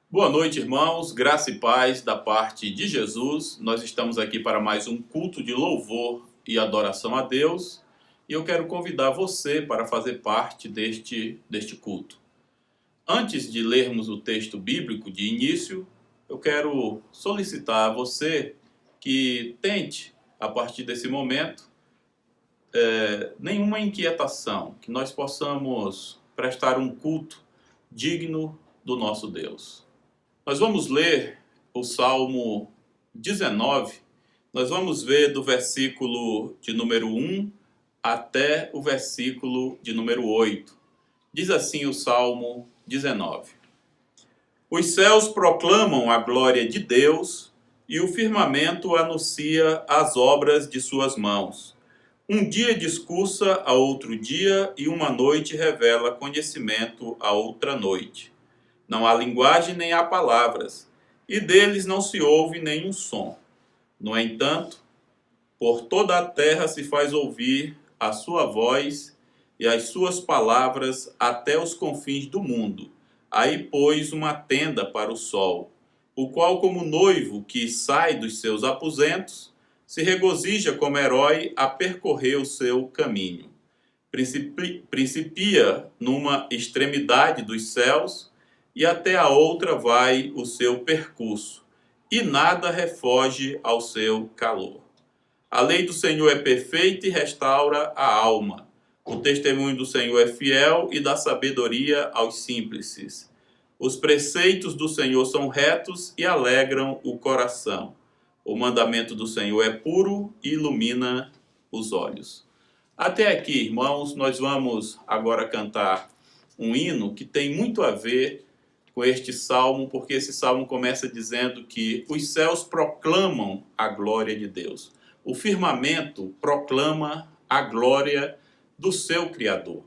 Boa noite, irmãos. Graça e paz da parte de Jesus. Nós estamos aqui para mais um culto de louvor e adoração a Deus. E eu quero convidar você para fazer parte deste culto. Antes de lermos o texto bíblico de início, eu quero solicitar a você que tente, a partir desse momento, nenhuma inquietação, que nós possamos prestar um culto digno do nosso Deus. Nós vamos ler o Salmo 19, nós vamos ver do versículo de número 1 até o versículo de número 8. Diz assim o Salmo 19. Os céus proclamam a glória de Deus e o firmamento anuncia as obras de suas mãos. Um dia discursa a outro dia e uma noite revela conhecimento a outra noite. Não há linguagem nem há palavras, e deles não se ouve nenhum som. No entanto, por toda a terra se faz ouvir a sua voz e as suas palavras até os confins do mundo. Aí pôs uma tenda para o sol, o qual, como noivo que sai dos seus aposentos, se regozija como herói a percorrer o seu caminho. Principia numa extremidade dos céus, e até a outra vai o seu percurso, e nada refoge ao seu calor. A lei do Senhor é perfeita e restaura a alma. O testemunho do Senhor é fiel e dá sabedoria aos simples. Os preceitos do Senhor são retos e alegram o coração. O mandamento do Senhor é puro e ilumina os olhos. Até aqui, irmãos, nós vamos agora cantar um hino que tem muito a ver com este salmo, porque esse salmo começa dizendo que os céus proclamam a glória de Deus. O firmamento proclama a glória do seu Criador.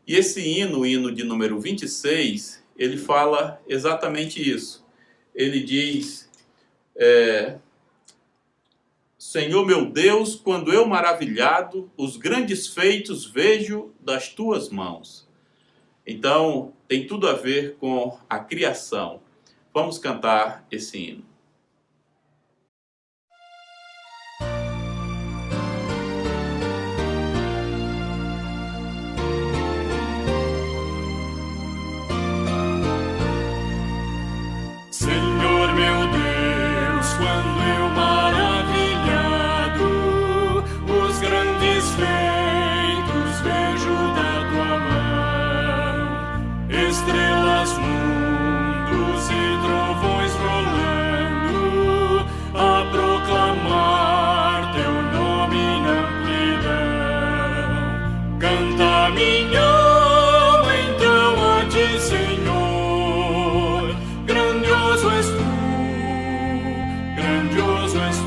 E esse hino, o hino de número 26, ele fala exatamente isso. Ele diz: Senhor meu Deus, quando eu maravilhado, os grandes feitos vejo das tuas mãos. Então, tem tudo a ver com a criação. Vamos cantar esse hino. Senhor meu Deus, quando eu maravilhado os grandes feitos vejo da tua mão, estrelas, mundos e trovões rolando, a proclamar teu nome na amplidão. Canta minha alma então a ti, Senhor, grandioso és tu, grandioso és tu.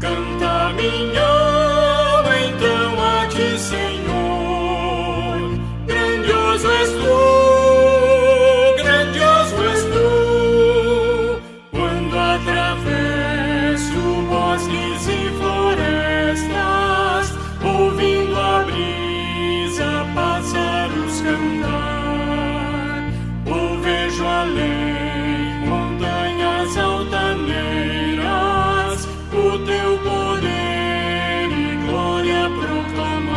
Canta minha alma então a ti, Senhor, grandioso és tu, grandioso és tu. Quando atravesso bosques e florestas, ouvindo a brisa, pássaros cantar, ou vejo além montanhas altaneiras, o teu poder e glória proclamar.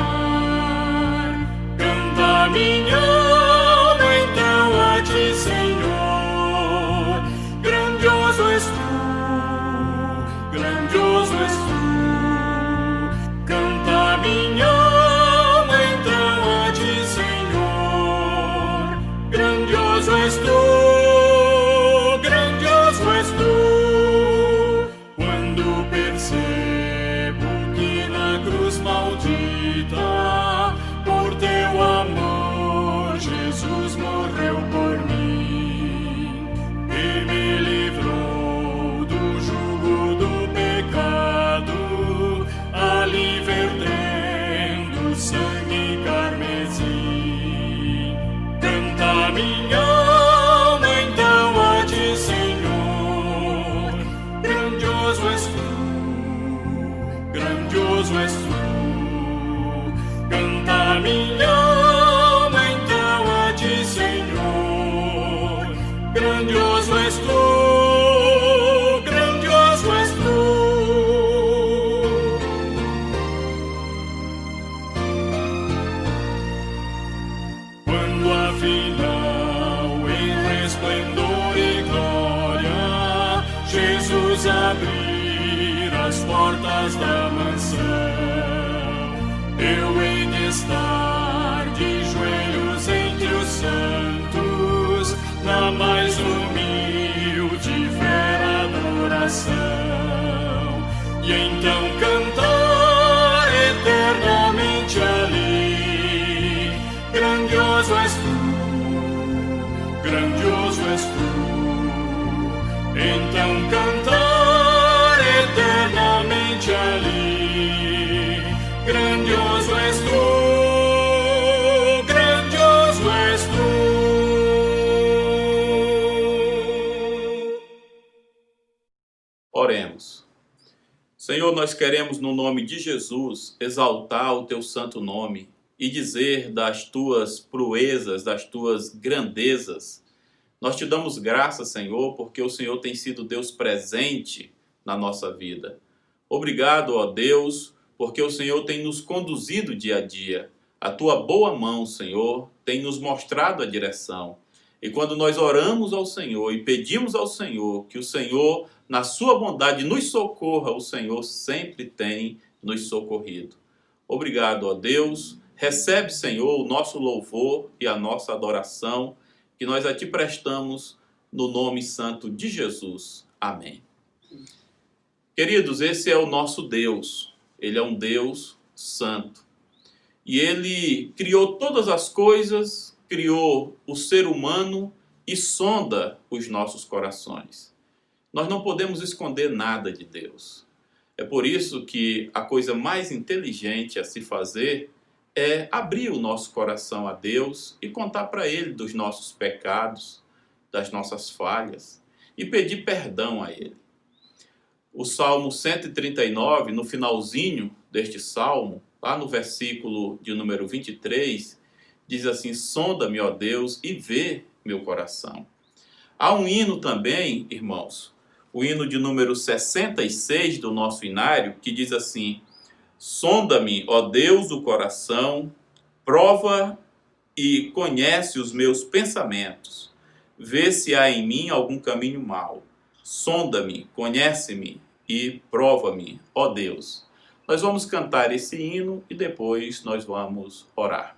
Canta minha alma então a ti, Senhor, grandioso és tu, grandioso és tu. Canta minha alma então a ti, Senhor, grandioso és tu, grandioso és tu. Quando percebo que na cruz maldita, por teu amor, Jesus morreu por mim e me livrou do jugo do pecado, ali vertendo sangue carmesim. Canta minha alma então a ti, Senhor, grandioso és tu, grandioso és tu. Canta minha alma então a ti, Senhor, portas da mansão. Eu hei de estar de joelhos entre os santos, na mais humilde e vera adoração, e então cantar eternamente ali: grandioso és tu, grandioso és tu. Então cantar eternamente ali: grandioso és tu, grandioso és tu. Oremos. Senhor, nós queremos, no nome de Jesus, exaltar o teu santo nome e dizer das tuas proezas, das tuas grandezas. Nós te damos graças, Senhor, porque o Senhor tem sido Deus presente na nossa vida. Obrigado, ó Deus, porque o Senhor tem nos conduzido dia a dia. A tua boa mão, Senhor, tem nos mostrado a direção. E quando nós oramos ao Senhor e pedimos ao Senhor que o Senhor, na sua bondade, nos socorra, o Senhor sempre tem nos socorrido. Obrigado, ó Deus. Recebe, Senhor, o nosso louvor e a nossa adoração, que nós a ti prestamos no nome santo de Jesus. Amém. Queridos, esse é o nosso Deus. Ele é um Deus santo. E ele criou todas as coisas, criou o ser humano e sonda os nossos corações. Nós não podemos esconder nada de Deus. É por isso que a coisa mais inteligente a se fazer é abrir o nosso coração a Deus e contar para Ele dos nossos pecados, das nossas falhas e pedir perdão a Ele. O Salmo 139, no finalzinho deste Salmo, lá no versículo de número 23, diz assim: sonda-me, ó Deus, e vê meu coração. Há um hino também, irmãos, o hino de número 66 do nosso inário, que diz assim: sonda-me, ó Deus, o coração, prova e conhece os meus pensamentos. Vê se há em mim algum caminho mau. Sonda-me, conhece-me e prova-me, ó Deus. Nós vamos cantar esse hino e depois nós vamos orar.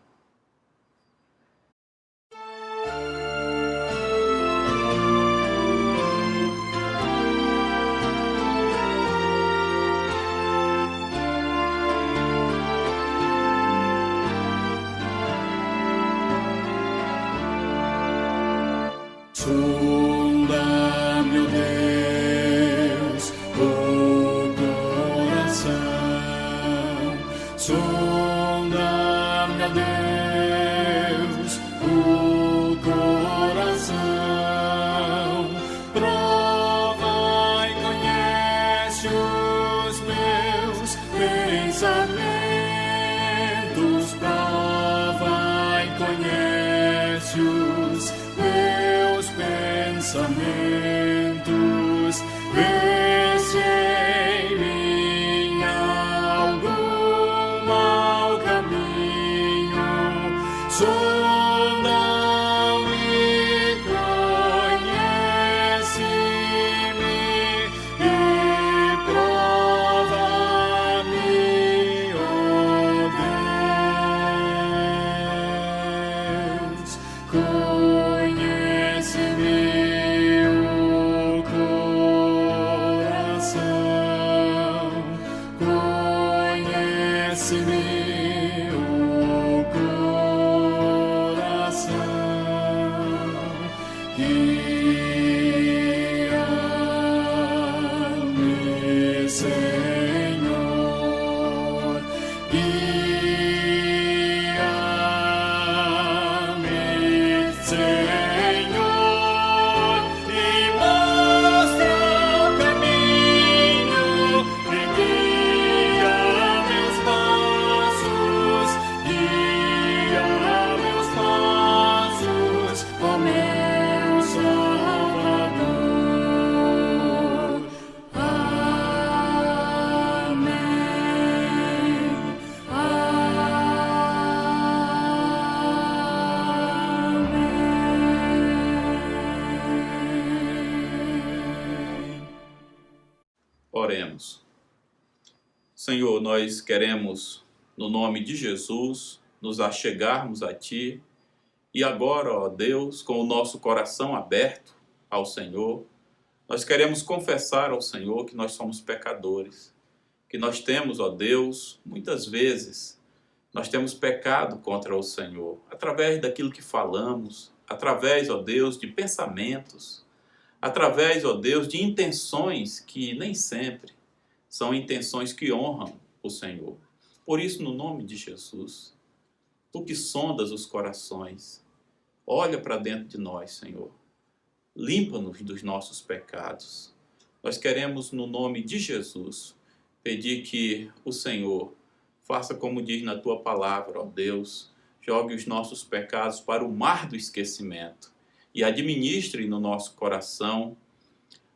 Sonda, meu Deus, o coração. Sonda, meu Deus, o coração. Prova e conhece os meus pensamentos. Prova e conhece os meus pensamentos, vê se em mim algum mau caminho. Sonda-me, conhece-me e prova-me, ó Deus. Conhece-me o coração, conhece-me o coração, guia-me, Senhor, guia-me, Senhor, e mostra o caminho, e guia meus passos, ó meu Salvador. Amém. Amém. Oremos. Senhor, nós queremos, no nome de Jesus, nos achegarmos a Ti e agora, ó Deus, com o nosso coração aberto ao Senhor, nós queremos confessar ao Senhor que nós somos pecadores, que nós temos, ó Deus, muitas vezes, nós temos pecado contra o Senhor, através daquilo que falamos, através, ó Deus, de pensamentos, através, ó Deus, de intenções que nem sempre são intenções que honram o Senhor. Por isso, no nome de Jesus, Tu que sondas os corações, olha para dentro de nós, Senhor. Limpa-nos dos nossos pecados. Nós queremos, no nome de Jesus, pedir que o Senhor faça como diz na Tua palavra, ó Deus, jogue os nossos pecados para o mar do esquecimento e administre no nosso coração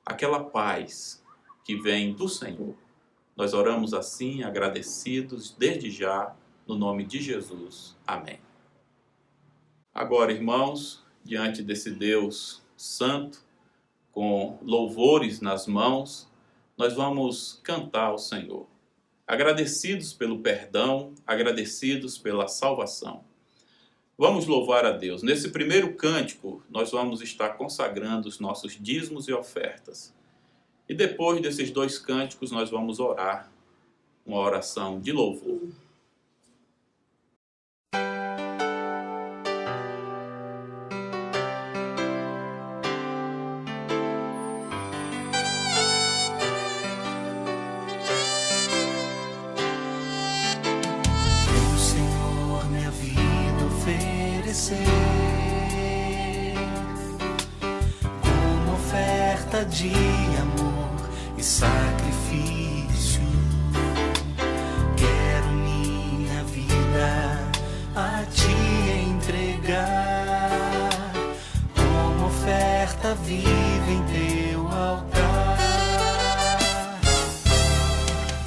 aquela paz que vem do Senhor. Nós oramos assim, agradecidos, desde já, no nome de Jesus. Amém. Agora, irmãos, diante desse Deus santo, com louvores nas mãos, nós vamos cantar ao Senhor. Agradecidos pelo perdão, agradecidos pela salvação. Vamos louvar a Deus. Nesse primeiro cântico, nós vamos estar consagrando os nossos dízimos e ofertas. E depois desses dois cânticos, nós vamos orar uma oração de louvor. Veio o Senhor minha vida oferecer como oferta de amor e sacrifício. Quero minha vida a Ti entregar como oferta viva em Teu altar.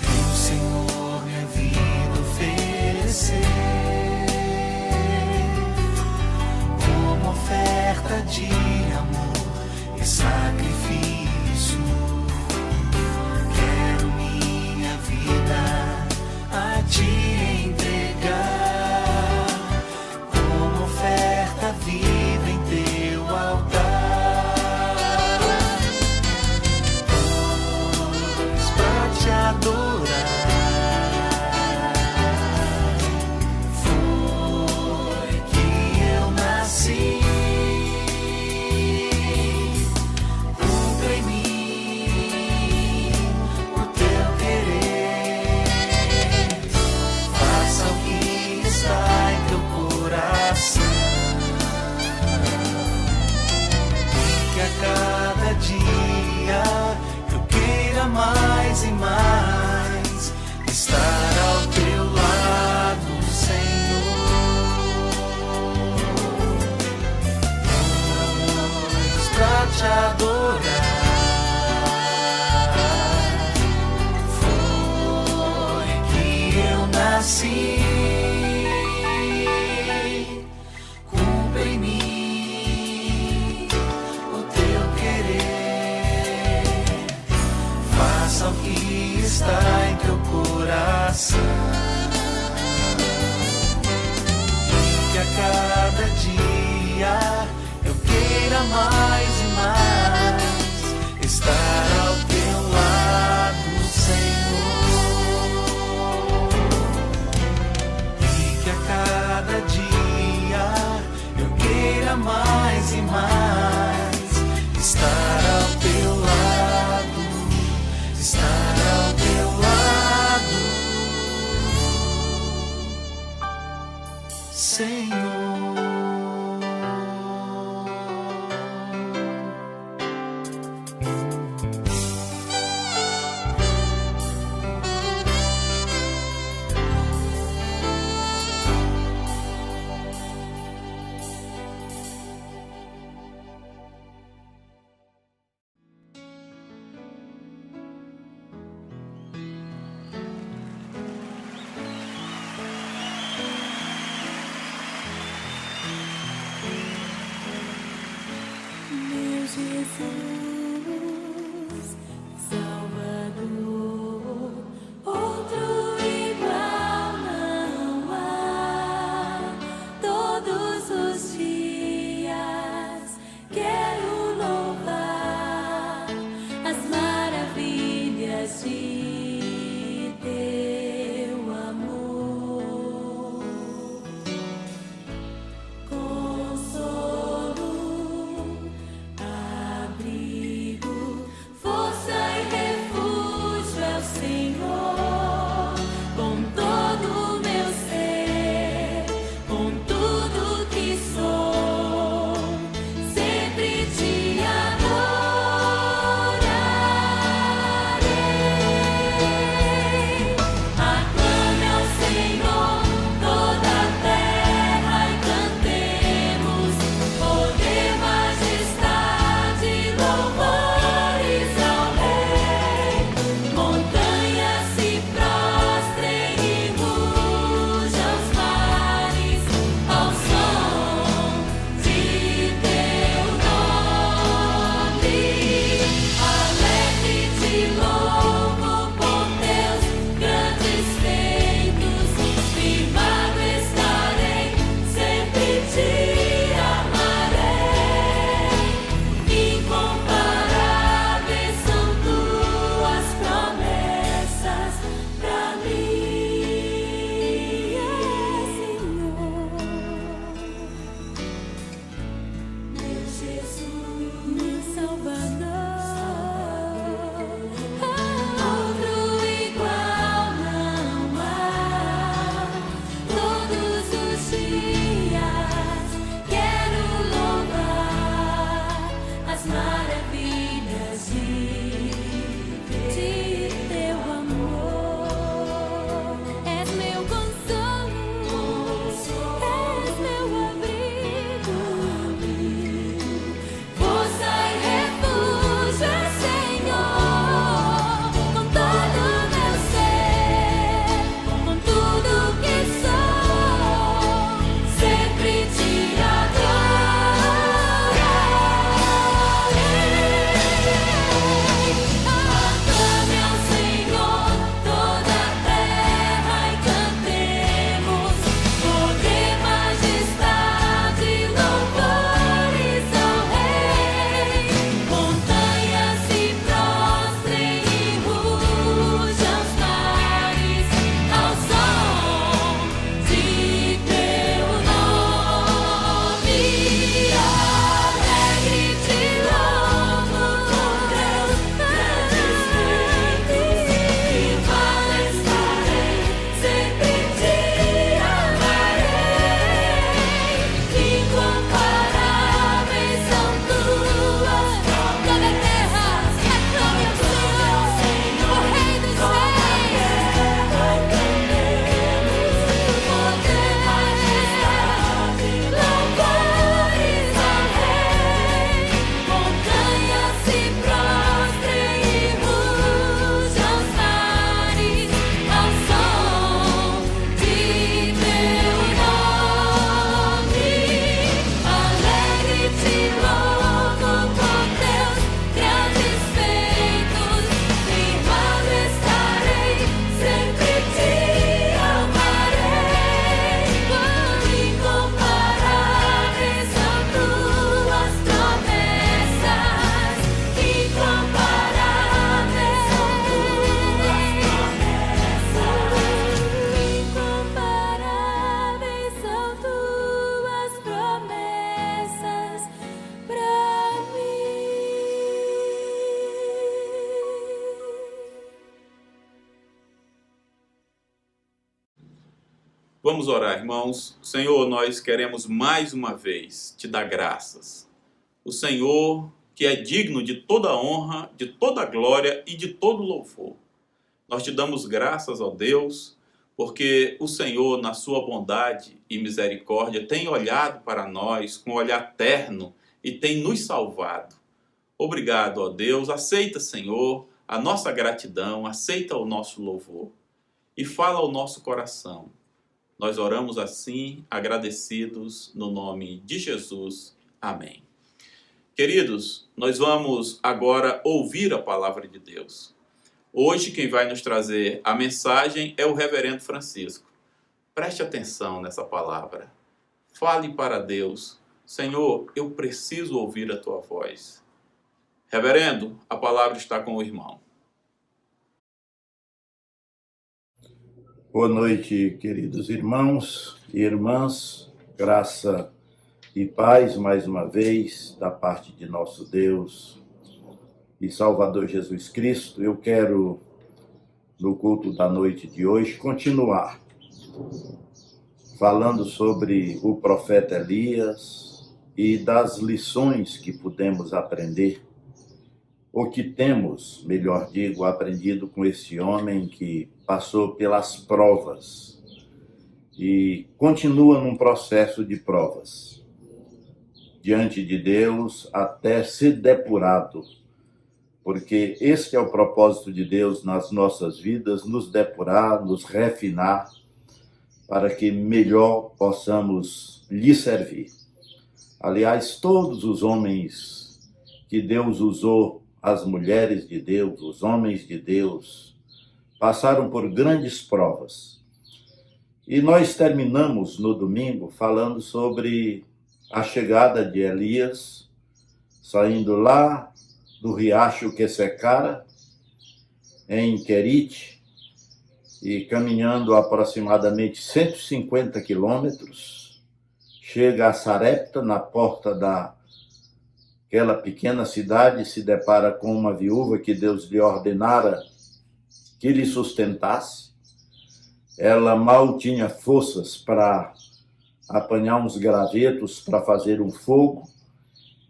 Veio o Senhor minha vida oferecer como oferta de amor e sacrifício. Quero minha vida a Ti entregar como oferta viva em Teu altar. Pois pra Te adorar foi que eu nasci. Cumpra em mim o Teu querer, faça o que está em Teu coração, e que a cada dia eu queira mais e mais estar ao Teu lado, Senhor. Pois pra Te adorar foi que eu nasci. Cumpra em mim o Teu querer, faça o que está em Teu coração, e que a cada dia eu queira mais e mais estar ao Teu lado, Senhor. E que a cada dia eu queira mais e mais estar ao Teu lado, estar ao Teu lado, Senhor. Jesus, Salvador, outro Vamos orar, irmãos. Senhor, nós queremos mais uma vez te dar graças. O Senhor que é digno de toda honra, de toda glória e de todo louvor. Nós te damos graças, ó Deus, porque o Senhor, na sua bondade e misericórdia, tem olhado para nós com um olhar terno e tem nos salvado. Obrigado, ó Deus. Aceita, Senhor, a nossa gratidão, aceita o nosso louvor e fala ao nosso coração. Nós oramos assim, agradecidos, no nome de Jesus. Amém. Queridos, nós vamos agora ouvir a palavra de Deus. Hoje quem vai nos trazer a mensagem é o reverendo Francisco. Preste atenção nessa palavra. Fale para Deus. Senhor, eu preciso ouvir a tua voz. Reverendo, a palavra está com o irmão. Boa noite, queridos irmãos e irmãs. Graça e paz, mais uma vez, da parte de nosso Deus e Salvador Jesus Cristo. Eu quero, no culto da noite de hoje, continuar falando sobre o profeta Elias e das lições que pudemos aprender, ou que temos, melhor digo, aprendido com esse homem que passou pelas provas e continua num processo de provas diante de Deus até ser depurado, porque este é o propósito de Deus nas nossas vidas, nos depurar, nos refinar, para que melhor possamos lhe servir. Aliás, todos os homens que Deus usou, as mulheres de Deus, os homens de Deus, passaram por grandes provas. E nós terminamos no domingo falando sobre a chegada de Elias, saindo lá do riacho que secara, em Querite, e caminhando aproximadamente 150 quilômetros, chega a Sarepta, na porta daquela pequena cidade, se depara com uma viúva que Deus lhe ordenara que lhe sustentasse. Ela mal tinha forças para apanhar uns gravetos para fazer um fogo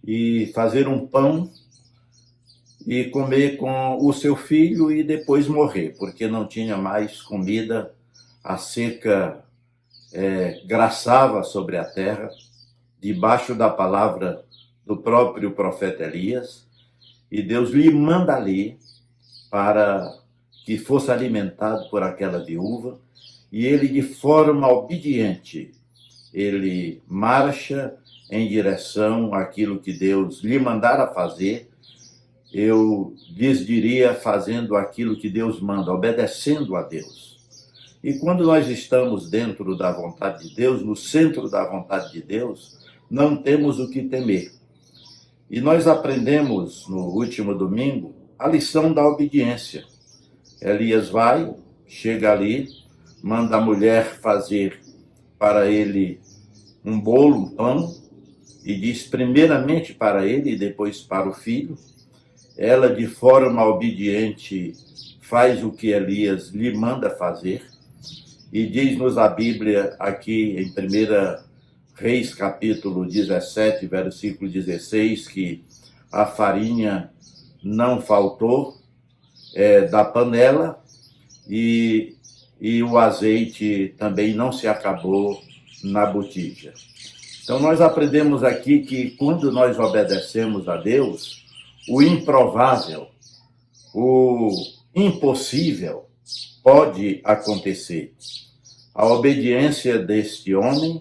e fazer um pão e comer com o seu filho e depois morrer, porque não tinha mais comida, a seca graçava sobre a terra, debaixo da palavra do próprio profeta Elias, e Deus lhe manda ali para que fosse alimentado por aquela viúva, e ele, de forma obediente, ele marcha em direção àquilo que Deus lhe mandara fazer. Eu lhes diria, fazendo aquilo que Deus manda, obedecendo a Deus. E quando nós estamos dentro da vontade de Deus, no centro da vontade de Deus, não temos o que temer. E nós aprendemos no último domingo a lição da obediência. Elias vai, chega ali, manda a mulher fazer para ele um bolo, um pão, e diz primeiramente para ele e depois para o filho. Ela, de forma obediente, faz o que Elias lhe manda fazer. E diz-nos a Bíblia aqui em 1 Reis, capítulo 17, versículo 16, que a farinha não faltou da panela e o azeite também não se acabou na botija. Então nós aprendemos aqui que quando nós obedecemos a Deus, o improvável, o impossível pode acontecer. A obediência deste homem,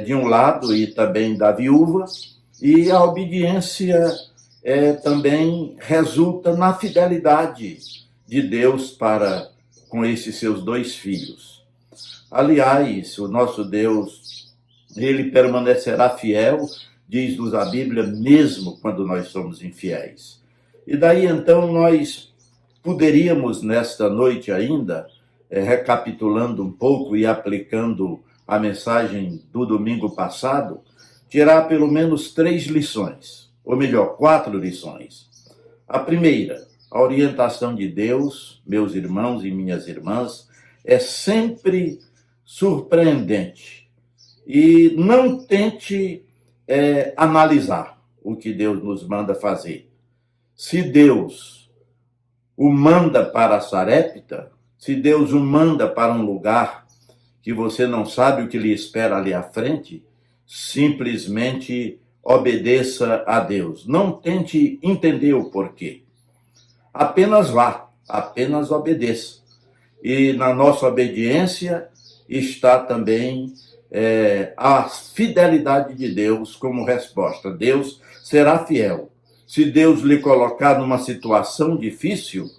de um lado, e também da viúva, e a obediência também resulta na fidelidade de Deus para com esses seus dois filhos. Aliás, o nosso Deus, ele permanecerá fiel, diz-nos a Bíblia, mesmo quando nós somos infiéis. E daí, então, nós poderíamos, nesta noite ainda, recapitulando um pouco e aplicando a mensagem do domingo passado, tirar pelo menos 3 lições, ou melhor, 4 lições. A primeira, a orientação de Deus, meus irmãos e minhas irmãs, é sempre surpreendente. E não tente analisar o que Deus nos manda fazer. Se Deus o manda para Sarepta, se Deus o manda para um lugar que você não sabe o que lhe espera ali à frente, simplesmente obedeça a Deus. Não tente entender o porquê. Apenas vá, apenas obedeça. E na nossa obediência está também a fidelidade de Deus como resposta. Deus será fiel. Se Deus lhe colocar numa situação difícil,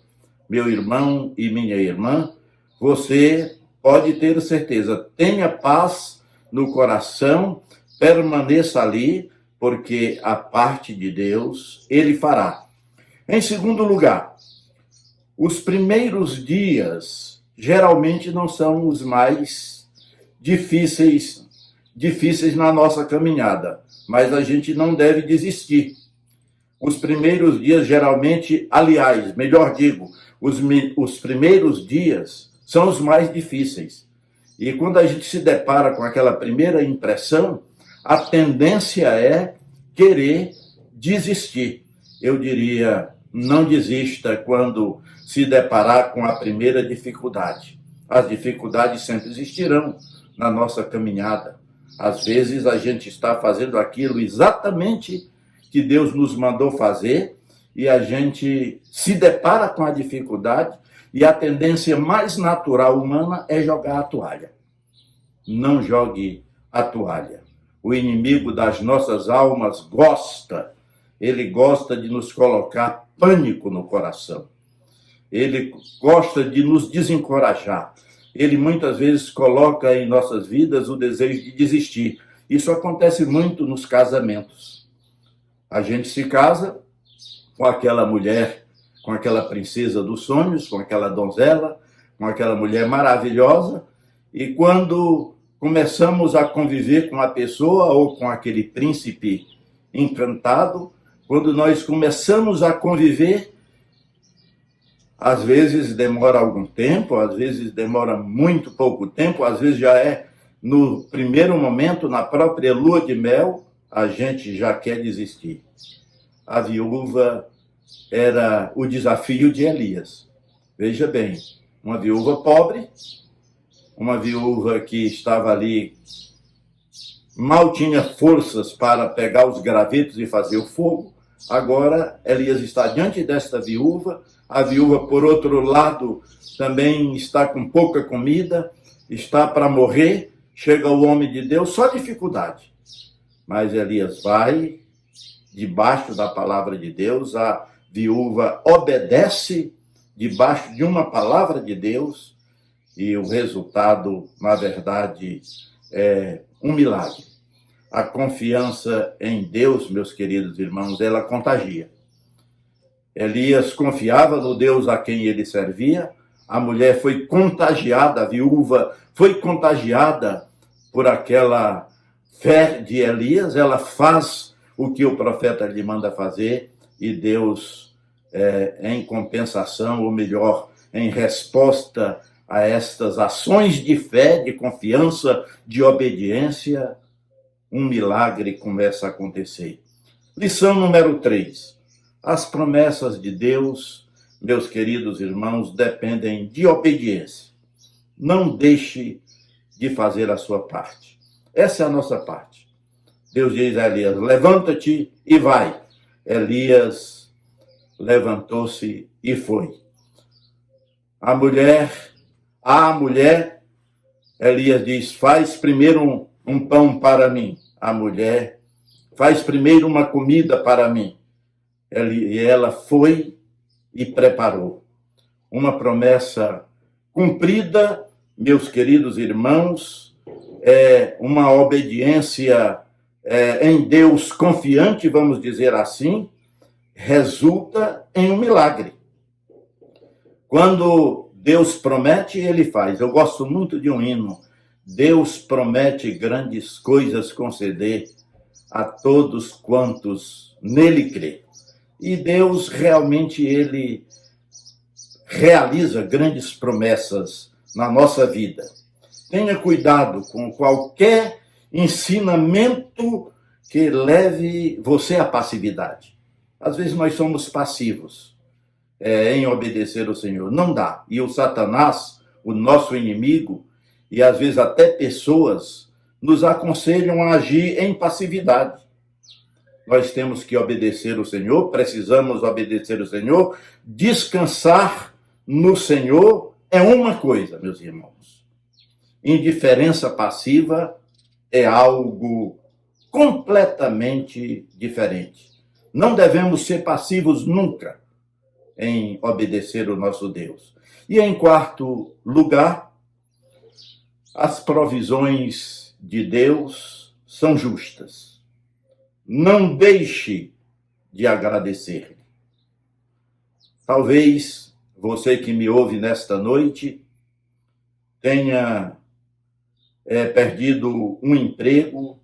meu irmão e minha irmã, você pode ter certeza, tenha paz no coração, permaneça ali, porque a parte de Deus Ele fará. Em segundo lugar, os primeiros dias geralmente não são os mais difíceis na nossa caminhada, mas a gente não deve desistir. Os primeiros dias geralmente, aliás, melhor digo, os primeiros dias são os mais difíceis. E quando a gente se depara com aquela primeira impressão, a tendência é querer desistir. Eu diria, não desista quando se deparar com a primeira dificuldade. As dificuldades sempre existirão na nossa caminhada. Às vezes a gente está fazendo aquilo exatamente que Deus nos mandou fazer e a gente se depara com a dificuldade e a tendência mais natural humana é jogar a toalha. Não jogue a toalha. O inimigo das nossas almas ele gosta de nos colocar pânico no coração. Ele gosta de nos desencorajar. Ele muitas vezes coloca em nossas vidas o desejo de desistir. Isso acontece muito nos casamentos. A gente se casa com aquela mulher, com aquela princesa dos sonhos, com aquela donzela, com aquela mulher maravilhosa, e quando começamos a conviver com a pessoa ou com aquele príncipe encantado, quando nós começamos a conviver, às vezes demora algum tempo, às vezes demora muito pouco tempo, às vezes já é no primeiro momento, na própria lua de mel, a gente já quer desistir. A viúva era o desafio de Elias. Veja bem, uma viúva pobre, uma viúva que estava ali, mal tinha forças para pegar os gravetos e fazer o fogo. Agora, Elias está diante desta viúva. A viúva, por outro lado, também está com pouca comida, está para morrer. Chega o homem de Deus, só dificuldade. Mas Elias vai, debaixo da palavra de Deus, a viúva obedece debaixo de uma palavra de Deus, e o resultado, na verdade, é um milagre. A confiança em Deus, meus queridos irmãos, ela contagia. Elias confiava no Deus a quem ele servia, a mulher foi contagiada, a viúva foi contagiada por aquela fé de Elias, ela faz o que o profeta lhe manda fazer, e Deus, em compensação, ou melhor, em resposta a estas ações de fé, de confiança, de obediência, um milagre começa a acontecer. Lição número 3. As promessas de Deus, meus queridos irmãos, dependem de obediência. Não deixe de fazer a sua parte. Essa é a nossa parte. Deus diz a Elias, levanta-te e vai. Elias levantou-se e foi. A mulher, Elias diz, faz primeiro um pão para mim. A mulher, faz primeiro uma comida para mim. E ela foi e preparou. Uma promessa cumprida, meus queridos irmãos, uma obediência em Deus confiante, vamos dizer assim, resulta em um milagre. Quando Deus promete, Ele faz. Eu gosto muito de um hino. Deus promete grandes coisas conceder a todos quantos nele crê. E Deus realmente, Ele realiza grandes promessas na nossa vida. Tenha cuidado com qualquer ensinamento que leve você à passividade. Às vezes nós somos passivos em obedecer ao Senhor. Não dá. E o Satanás, o nosso inimigo, e às vezes até pessoas, nos aconselham a agir em passividade. Nós temos que obedecer o Senhor, precisamos obedecer o Senhor. Descansar no Senhor é uma coisa, meus irmãos. Indiferença passiva é algo completamente diferente. Não devemos ser passivos nunca em obedecer o nosso Deus. E em quarto lugar, as provisões de Deus são justas. Não deixe de agradecer. Talvez você que me ouve nesta noite tenha perdido um emprego,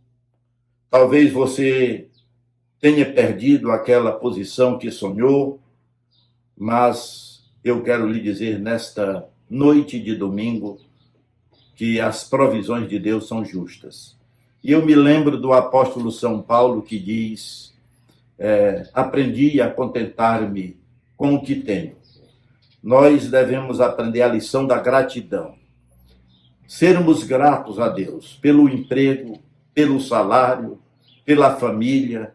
talvez você tenha perdido aquela posição que sonhou, mas eu quero lhe dizer nesta noite de domingo que as provisões de Deus são justas. E eu me lembro do apóstolo São Paulo que diz, aprendi a contentar-me com o que tenho. Nós devemos aprender a lição da gratidão. Sermos gratos a Deus pelo emprego, pelo salário, pela família.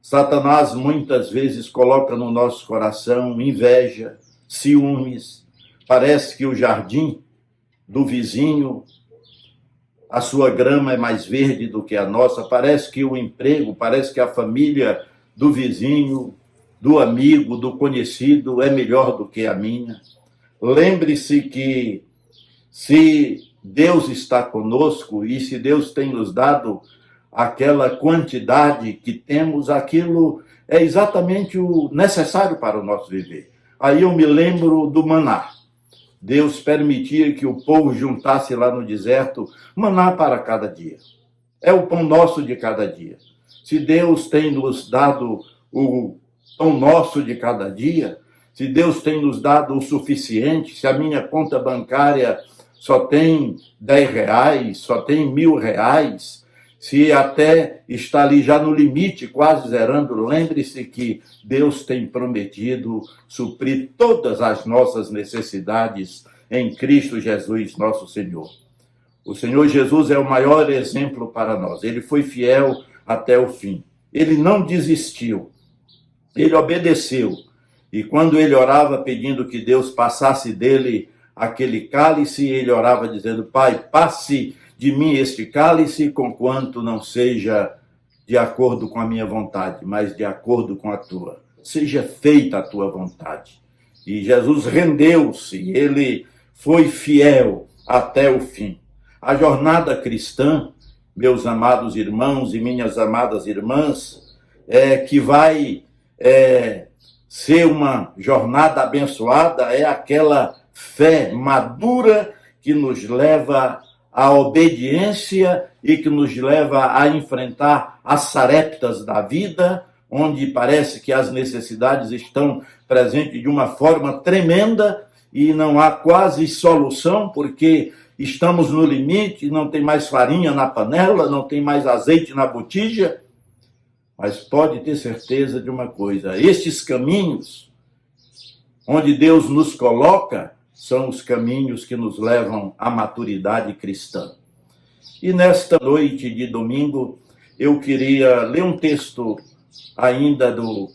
Satanás muitas vezes coloca no nosso coração inveja, ciúmes. Parece que o jardim do vizinho, a sua grama é mais verde do que a nossa. Parece que o emprego, parece que a família do vizinho, do amigo, do conhecido é melhor do que a minha. Lembre-se que se Deus está conosco e se Deus tem nos dado aquela quantidade que temos, aquilo é exatamente o necessário para o nosso viver. Aí eu me lembro do maná. Deus permitia que o povo juntasse lá no deserto maná para cada dia. É o pão nosso de cada dia. Se Deus tem nos dado o pão nosso de cada dia, se Deus tem nos dado o suficiente, se a minha conta bancária só tem R$10, só tem R$1.000, se até está ali já no limite, quase zerando, lembre-se que Deus tem prometido suprir todas as nossas necessidades em Cristo Jesus, nosso Senhor. O Senhor Jesus é o maior exemplo para nós. Ele foi fiel até o fim. Ele não desistiu. Ele obedeceu. E quando ele orava pedindo que Deus passasse dele aquele cálice, ele orava dizendo, Pai, passe de mim este cálice, conquanto não seja de acordo com a minha vontade, mas de acordo com a tua. Seja feita a tua vontade. E Jesus rendeu-se, ele foi fiel até o fim. A jornada cristã, meus amados irmãos e minhas amadas irmãs, que vai ser uma jornada abençoada, é aquela fé madura que nos leva à obediência e que nos leva a enfrentar as sareptas da vida, onde parece que as necessidades estão presentes de uma forma tremenda e não há quase solução, porque estamos no limite, não tem mais farinha na panela, não tem mais azeite na botija. Mas pode ter certeza de uma coisa, estes caminhos onde Deus nos coloca são os caminhos que nos levam à maturidade cristã. E nesta noite de domingo, eu queria ler um texto ainda do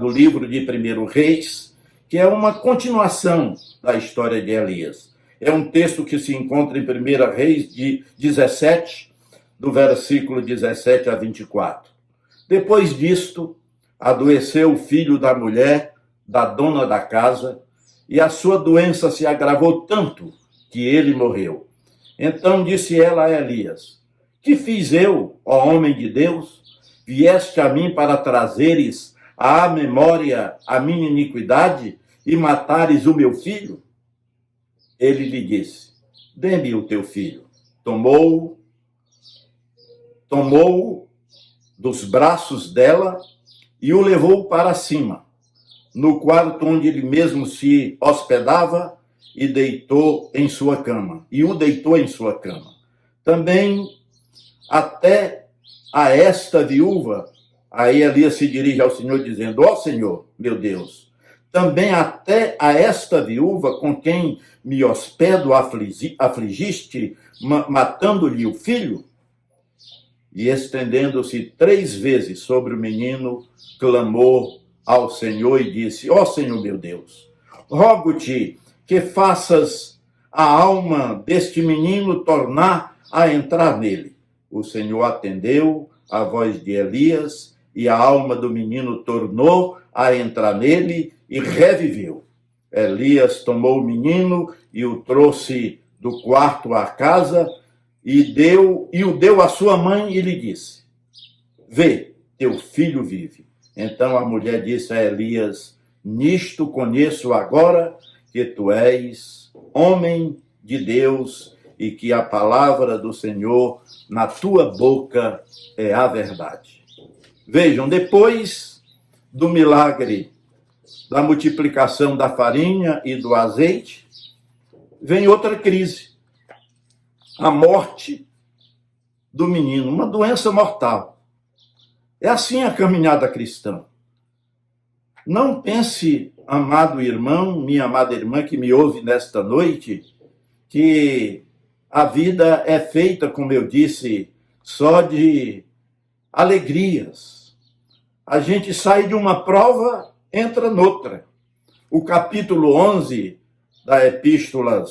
livro de 1 Reis, que é uma continuação da história de Elias. É um texto que se encontra em 1 Reis de 17, do versículo 17 a 24. Depois disto, adoeceu o filho da mulher, da dona da casa, e a sua doença se agravou tanto que ele morreu. Então disse ela a Elias, que fiz eu, ó homem de Deus? Vieste a mim para trazeres à memória a minha iniquidade e matares o meu filho? Ele lhe disse, dê-me o teu filho. Tomou dos braços dela e o levou para cima, no quarto onde ele mesmo se hospedava, e deitou em sua cama, e o deitou em sua cama. Também até a esta viúva, aí Elias se dirige ao Senhor dizendo: ó Senhor, meu Deus, também até a esta viúva com quem me hospedo afligiste, matando-lhe o filho? E estendendo-se 3 vezes sobre o menino, clamou ao Senhor e disse: ó Senhor meu Deus, rogo-te que faças a alma deste menino tornar a entrar nele. O Senhor atendeu a voz de Elias, e a alma do menino tornou a entrar nele e reviveu. Elias tomou o menino e o trouxe do quarto à casa e o deu à sua mãe e lhe disse: vê, teu filho vive. Então a mulher disse a Elias: nisto conheço agora que tu és homem de Deus e que a palavra do Senhor na tua boca é a verdade. Vejam, depois do milagre da multiplicação da farinha e do azeite, vem outra crise: a morte do menino, uma doença mortal. É assim a caminhada cristã. Não pense, amado irmão, minha amada irmã que me ouve nesta noite, que a vida é feita, como eu disse, só de alegrias. A gente sai de uma prova, entra noutra. O capítulo 11 da epístola,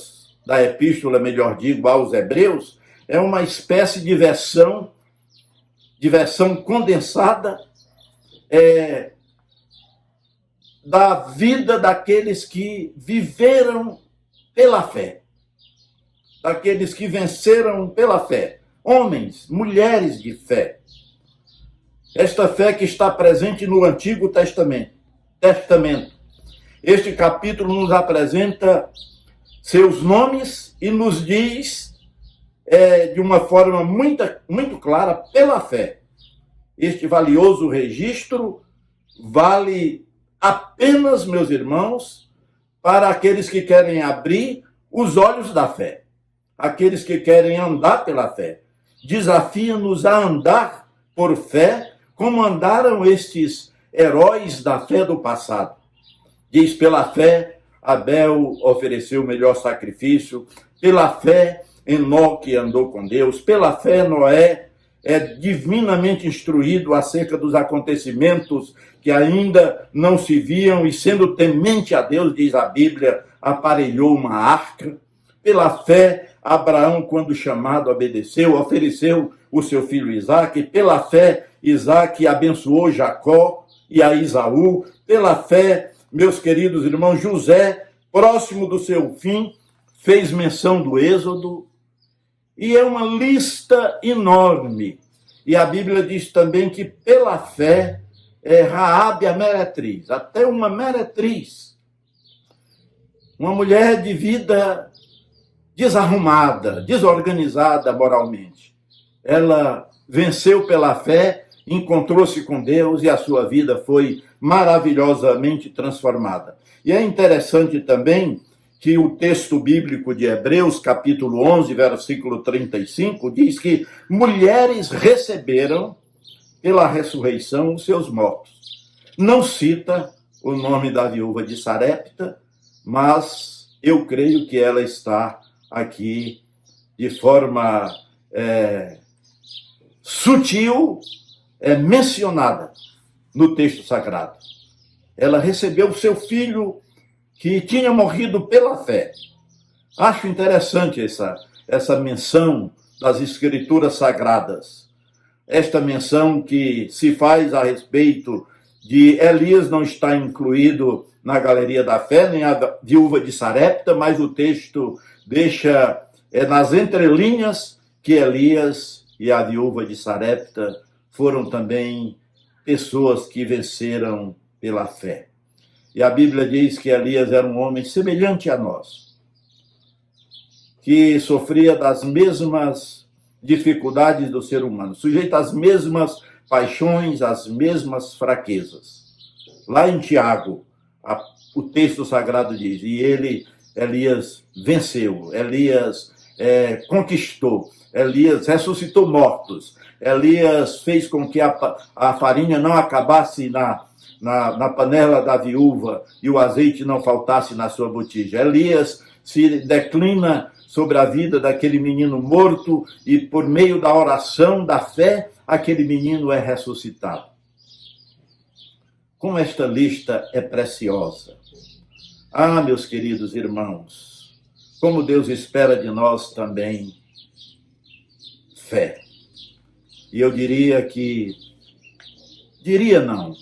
aos Hebreus, é uma espécie de versão condensada da vida daqueles que viveram pela fé, daqueles que venceram pela fé, homens, mulheres de fé. Esta fé que está presente no Antigo Testamento. Este capítulo nos apresenta seus nomes e nos diz, de uma forma muito clara, pela fé. Este valioso registro vale apenas, meus irmãos, para aqueles que querem abrir os olhos da fé, aqueles que querem andar pela fé. Desafia-nos a andar por fé, como andaram estes heróis da fé do passado. Diz: pela fé, Abel ofereceu o melhor sacrifício, pela fé, Enoque andou com Deus, pela fé, Noé é divinamente instruído acerca dos acontecimentos que ainda não se viam, e sendo temente a Deus, diz a Bíblia, aparelhou uma arca. Pela fé, Abraão, quando chamado, obedeceu, ofereceu o seu filho Isaque. Pela fé, Isaque abençoou Jacó e a Esaú. Pela fé, meus queridos irmãos, José, próximo do seu fim, fez menção do Êxodo. E é uma lista enorme. E a Bíblia diz também que pela fé, Raabe a meretriz, até uma meretriz, uma mulher de vida desarrumada, desorganizada moralmente, ela venceu pela fé, encontrou-se com Deus e a sua vida foi maravilhosamente transformada. E é interessante também que o texto bíblico de Hebreus, capítulo 11, versículo 35, diz que mulheres receberam pela ressurreição os seus mortos. Não cita o nome da viúva de Sarepta, mas eu creio que ela está aqui de forma sutil, mencionada no texto sagrado. Ela recebeu o seu filho que tinha morrido pela fé. Acho interessante essa menção das Escrituras Sagradas. Esta menção que se faz a respeito de Elias não está incluído na galeria da fé, nem a viúva de Sarepta, mas o texto deixa nas entrelinhas que Elias e a viúva de Sarepta foram também pessoas que venceram pela fé. E a Bíblia diz que Elias era um homem semelhante a nós, que sofria das mesmas dificuldades do ser humano, sujeito às mesmas paixões, às mesmas fraquezas. Lá em Tiago, o texto sagrado diz: e ele Elias venceu, Elias conquistou, Elias ressuscitou mortos, Elias fez com que a farinha não acabasse na panela da viúva e o azeite não faltasse na sua botija. Elias se declina sobre a vida daquele menino morto e, por meio da oração, da fé, aquele menino é ressuscitado. Como esta lista é preciosa. Ah, meus queridos irmãos, como Deus espera de nós também fé. E eu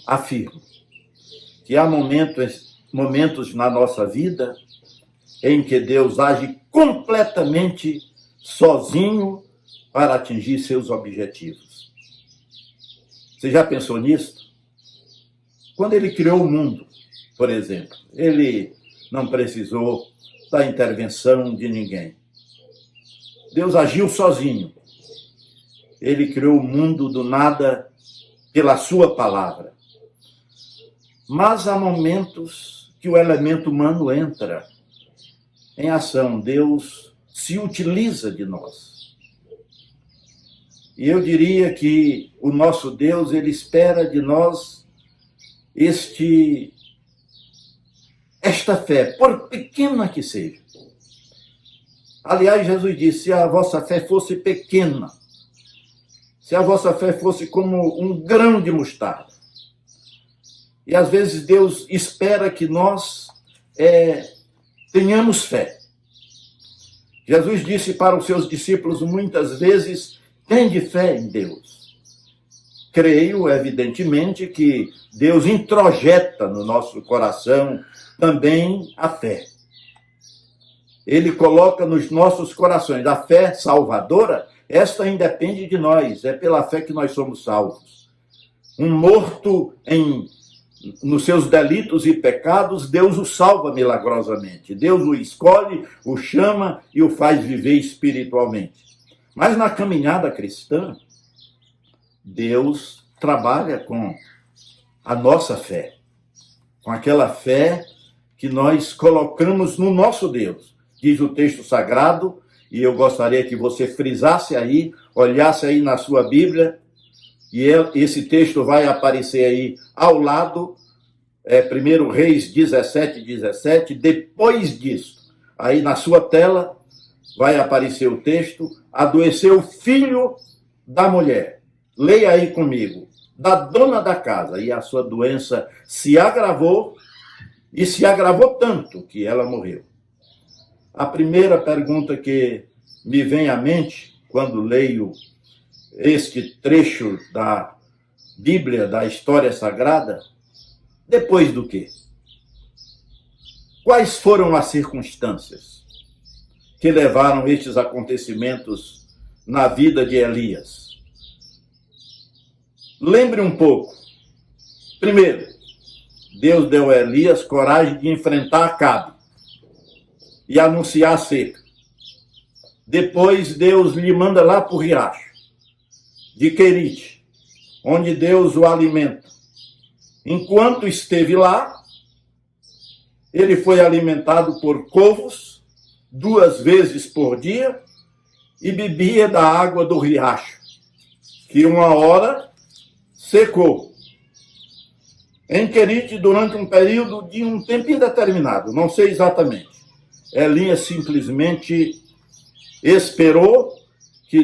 afirmo, que há momentos na nossa vida em que Deus age completamente sozinho para atingir seus objetivos. Você já pensou nisso? Quando ele criou o mundo, por exemplo, ele não precisou da intervenção de ninguém. Deus agiu sozinho. Ele criou o mundo do nada pela sua palavra. Mas há momentos que o elemento humano entra em ação. Deus se utiliza de nós. E eu diria que o nosso Deus, ele espera de nós esta fé, por pequena que seja. Aliás, Jesus disse, se a vossa fé fosse pequena, se a vossa fé fosse como um grão de mostarda. E às vezes Deus espera que nós tenhamos fé. Jesus disse para os seus discípulos muitas vezes, tende fé em Deus. Creio, evidentemente, que Deus introjeta no nosso coração também a fé. Ele coloca nos nossos corações a fé salvadora. Esta independe de nós, é pela fé que nós somos salvos. Um morto nos seus delitos e pecados, Deus o salva milagrosamente. Deus o escolhe, o chama e o faz viver espiritualmente. Mas na caminhada cristã, Deus trabalha com a nossa fé, com aquela fé que nós colocamos no nosso Deus. Diz o texto sagrado, e eu gostaria que você frisasse aí, olhasse aí na sua Bíblia, e esse texto vai aparecer aí ao lado, 1 Reis 17:17. Depois disso, aí na sua tela, vai aparecer o texto, adoeceu o filho da mulher. Leia aí comigo, da dona da casa, e a sua doença se agravou, e se agravou tanto que ela morreu. A primeira pergunta que me vem à mente quando leio este trecho da Bíblia, da história sagrada, depois do quê? Quais foram as circunstâncias que levaram estes acontecimentos na vida de Elias? Lembre um pouco. Primeiro, Deus deu a Elias coragem de enfrentar Acabe e anunciar a seca. Depois, Deus lhe manda lá para o riacho de Querite, onde Deus o alimenta. Enquanto esteve lá, ele foi alimentado por corvos 2 vezes por dia e bebia da água do riacho, que uma hora secou. Em Querite, durante um período de um tempo indeterminado, não sei exatamente, Elias simplesmente esperou que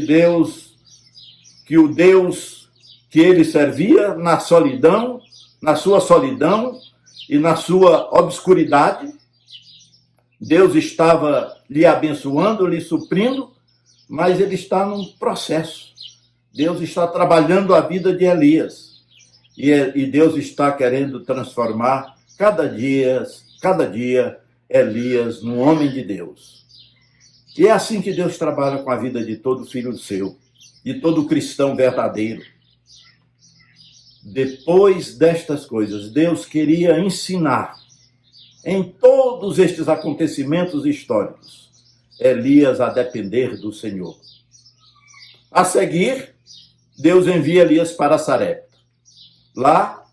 o Deus que ele servia na solidão, na sua solidão e na sua obscuridade, Deus estava lhe abençoando, lhe suprindo, mas ele está num processo. Deus está trabalhando a vida de Elias. E Deus está querendo transformar cada dia Elias num homem de Deus. E é assim que Deus trabalha com a vida de todo filho seu, de todo cristão verdadeiro. Depois destas coisas, Deus queria ensinar em todos estes acontecimentos históricos Elias a depender do Senhor. A seguir, Deus envia Elias para Sarepta. Lá,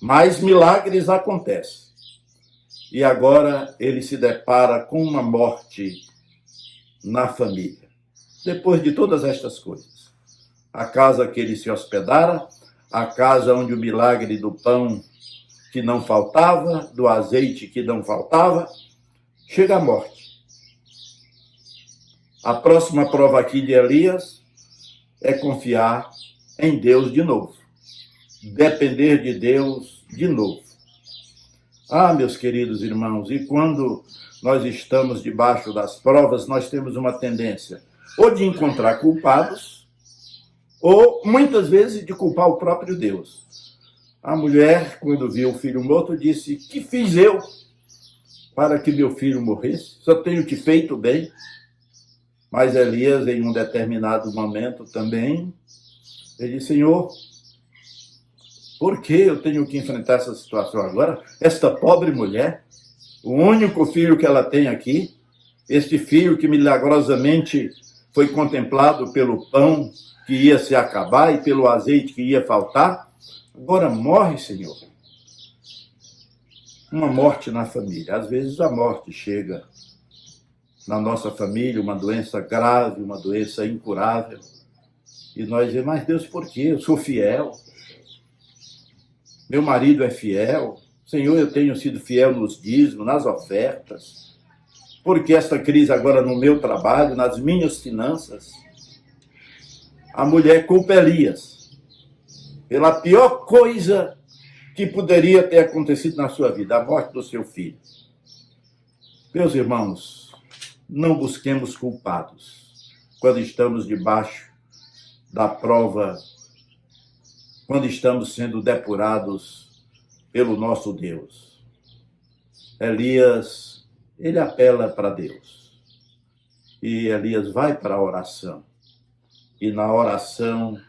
mais milagres acontecem. e agora ele se depara com uma morte na família. Depois de todas estas coisas, a casa que ele se hospedara, a casa onde o milagre do pão que não faltava, do azeite que não faltava, chega a morte. A próxima prova aqui de Elias é confiar em Deus de novo. Depender de Deus de novo. Ah, meus queridos irmãos, e quando nós estamos debaixo das provas, nós temos uma tendência ou de encontrar culpados, ou muitas vezes de culpar o próprio Deus. A mulher, quando viu o filho morto, disse: que fiz eu para que meu filho morresse? Só tenho te feito bem. Mas Elias, em um determinado momento também, ele disse: Senhor, por que eu tenho que enfrentar essa situação agora? Esta pobre mulher, o único filho que ela tem aqui, este filho que milagrosamente foi contemplado pelo pão que ia se acabar e pelo azeite que ia faltar, agora morre, Senhor. Uma morte na família. Às vezes a morte chega na nossa família, uma doença grave, uma doença incurável. E nós dizemos: mas Deus, por quê? Eu sou fiel. Meu marido é fiel. Senhor, eu tenho sido fiel nos dízimos, nas ofertas. Por que esta crise agora no meu trabalho, nas minhas finanças? A mulher culpa Elias pela pior coisa que poderia ter acontecido na sua vida, a morte do seu filho. Meus irmãos, não busquemos culpados quando estamos debaixo da prova, quando estamos sendo depurados pelo nosso Deus. Elias, ele apela para Deus. E Elias vai para a oração. E na oração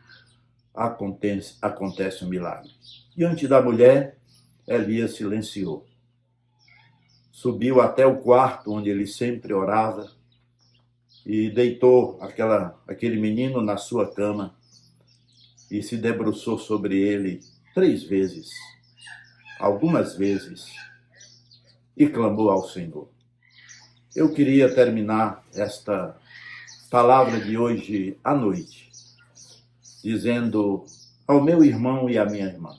acontece um milagre. Diante da mulher, Elias silenciou. Subiu até o quarto onde ele sempre orava e deitou aquele menino na sua cama e se debruçou sobre ele 3 vezes, algumas vezes, e clamou ao Senhor. Eu queria terminar esta palavra de hoje à noite, dizendo ao meu irmão e à minha irmã: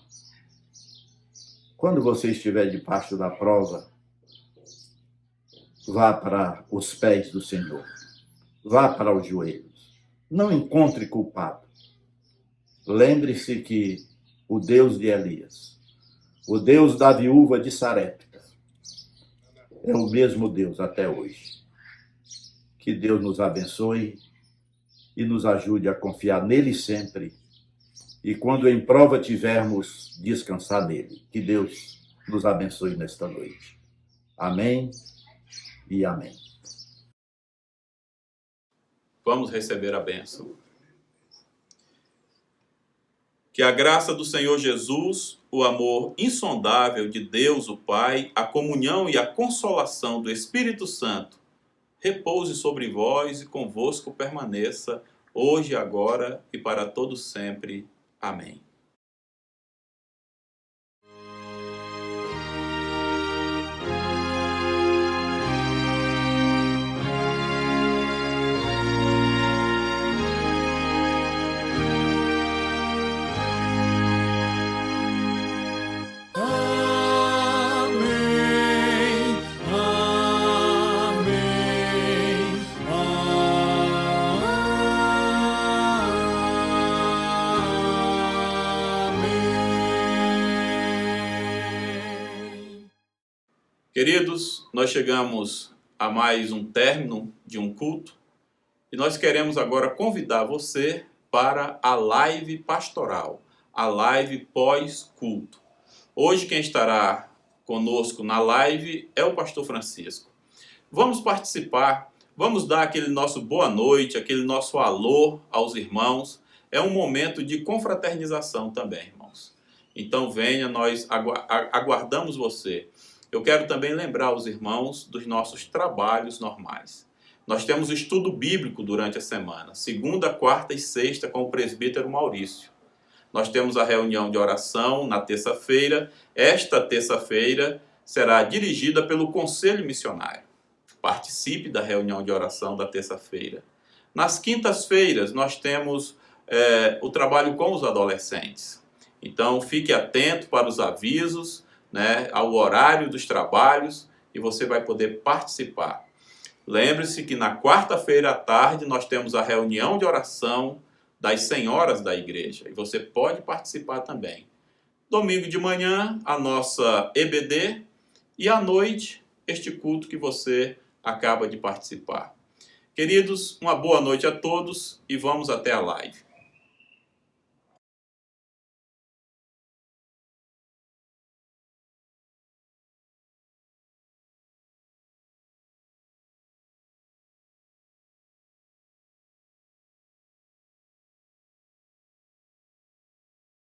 quando você estiver debaixo da prova, vá para os pés do Senhor, vá para os joelhos, não encontre culpado. Lembre-se que o Deus de Elias, o Deus da viúva de Sarepta, é o mesmo Deus até hoje. Que Deus nos abençoe e nos ajude a confiar nele sempre. E quando em prova tivermos, descansar nele. Que Deus nos abençoe nesta noite. Amém e amém. Vamos receber a bênção. Que a graça do Senhor Jesus, o amor insondável de Deus, o Pai, a comunhão e a consolação do Espírito Santo repouse sobre vós e convosco permaneça, hoje, agora e para todos sempre. Amém. Queridos, nós chegamos a mais um término de um culto e nós queremos agora convidar você para a live pastoral, a live pós-culto. Hoje quem estará conosco na live é o pastor Francisco. Vamos participar, vamos dar aquele nosso boa noite, aquele nosso alô aos irmãos. É um momento de confraternização também, irmãos. Então venha, nós aguardamos você. Eu quero também lembrar os irmãos dos nossos trabalhos normais. Nós temos estudo bíblico durante a semana, segunda, quarta e sexta com o presbítero Maurício. Nós temos a reunião de oração na terça-feira. Esta terça-feira será dirigida pelo Conselho Missionário. Participe da reunião de oração da terça-feira. Nas quintas-feiras, nós temos o trabalho com os adolescentes. Então, fique atento para os avisos, né, ao horário dos trabalhos, e você vai poder participar. Lembre-se que na quarta-feira à tarde nós temos a reunião de oração das senhoras da igreja, e você pode participar também. Domingo de manhã, a nossa EBD, e à noite, este culto que você acaba de participar. Queridos, uma boa noite a todos e vamos até a live.